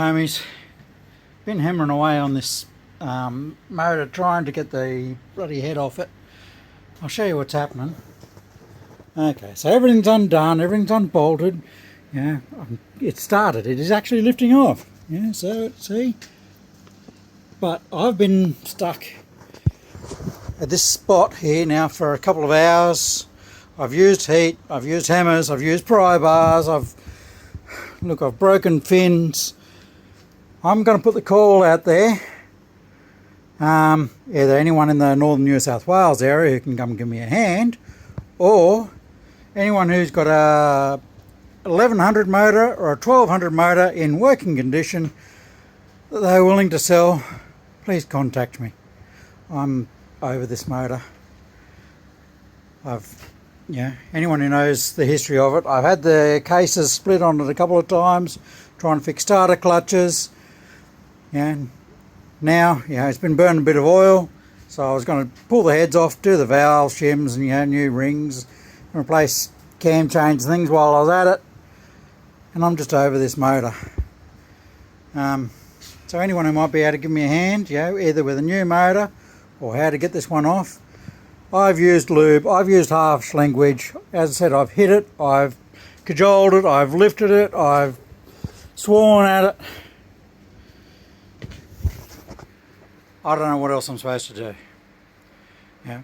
homies. Been hammering away on this motor trying to get the bloody head off it. I'll show you what's happening. Okay, so everything's undone, everything's unbolted. Yeah, it started. It is actually lifting off. Yeah, so see. But I've been stuck at this spot here now for a couple of hours. I've used heat, I've used hammers, I've used pry bars, I've broken fins. I'm going to put the call out there. Either anyone in the northern New South Wales area who can come and give me a hand, or anyone who's got a 1100 motor or a 1200 motor in working condition that they're willing to sell, please contact me. I'm over this motor. Anyone who knows the history of it, I've had the cases split on it a couple of times, trying to fix starter clutches. And now, it's been burning a bit of oil, so I was going to pull the heads off, do the valve shims and new rings, and replace cam chains and things while I was at it. And I'm just over this motor. So anyone who might be able to give me a hand, either with a new motor or how to get this one off. I've used lube, I've used harsh language. As I said, I've hit it, I've cajoled it, I've lifted it, I've sworn at it. I don't know what else I'm supposed to do.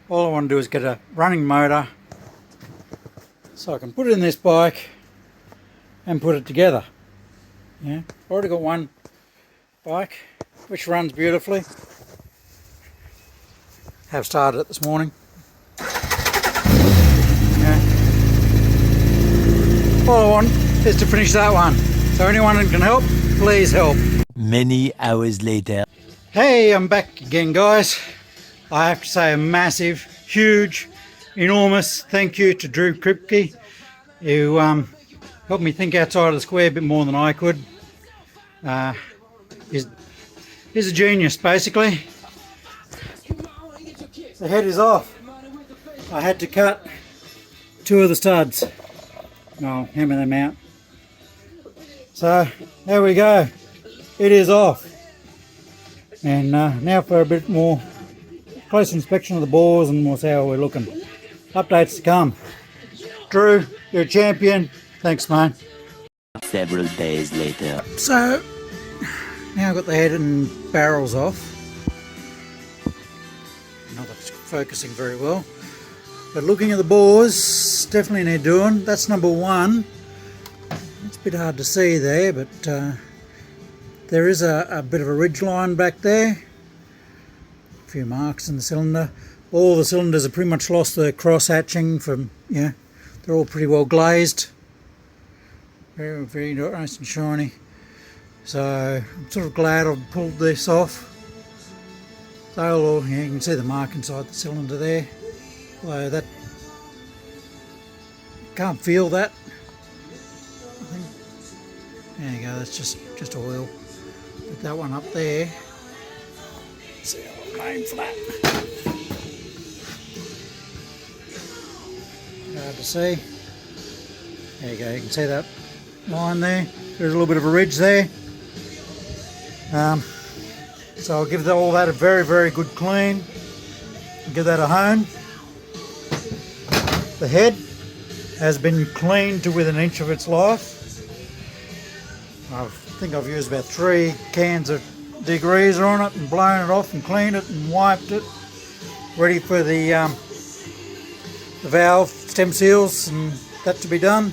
All I want to do is get a running motor so I can put it in this bike and put it together. I've already got one bike which runs beautifully. Have started it this morning. All I want is to finish that one. So anyone who can help, please help. Many hours later. Hey, I'm back again, guys. I have to say a massive, huge, enormous thank you to Drew Kripke, who helped me think outside of the square a bit more than I could. He's a genius, basically. The head is off. I had to cut two of the studs. I'll hammer them out. So there we go. It is off. And now for a bit more close inspection of the bores, and we'll see how we're looking. Updates to come. Drew, you're a champion. Thanks, mate. Several days later. So now I've got the head and barrels off. Not that it's focusing very well. But looking at the bores, definitely need doing. That's number one. It's a bit hard to see there, but there is a bit of a ridge line back there. A few marks in the cylinder. All the cylinders have pretty much lost the cross hatching from, they're all pretty well glazed. Very, very nice and shiny. So I'm sort of glad I've pulled this off. So you can see the mark inside the cylinder there. Although that, can't feel that. I think. There you go, that's just oil. Put that one up there. Let's see how I'm going for that. Hard to see. There you go, you can see that line there. There's a little bit of a ridge there. So I'll give all that a very, very good clean. Give that a hone. The head has been cleaned to within an inch of its life. I think I've used about 3 cans of degreaser on it and blown it off and cleaned it and wiped it. Ready for the valve stem seals and that to be done.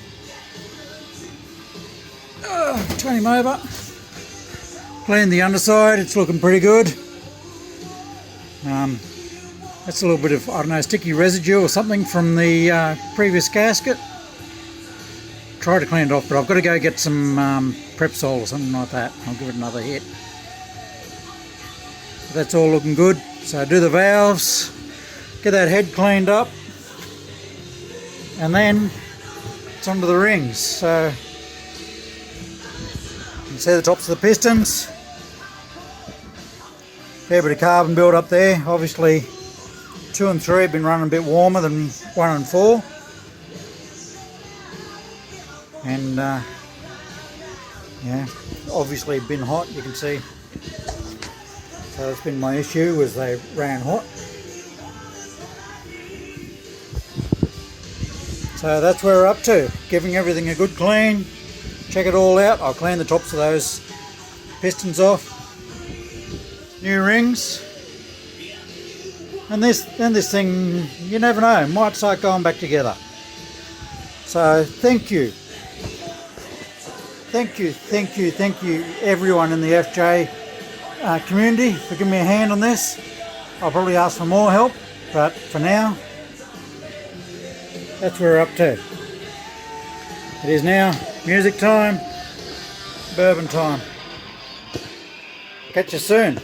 Turn him over. Clean the underside, it's looking pretty good. That's a little bit of, I don't know, sticky residue or something from the previous gasket. Try to clean it off, but I've got to go get some Prepsol or something like that. I'll give it another hit. That's all looking good. So do the valves, get that head cleaned up, and then it's onto the rings. So you can see the tops of the pistons. Fair bit of carbon build up there. Obviously 2 and 3 have been running a bit warmer than 1 and 4. And Yeah, obviously been hot, you can see. So that's been my issue, was they ran hot. So that's where we're up to, giving everything a good clean. Check it all out. I'll clean the tops of those pistons off. New rings. And this thing, you never know, might start going back together. So thank you. Thank you everyone in the FJ community for giving me a hand on this. I'll probably ask for more help, but for now, that's where we're up to. It is now music time, bourbon time. Catch you soon.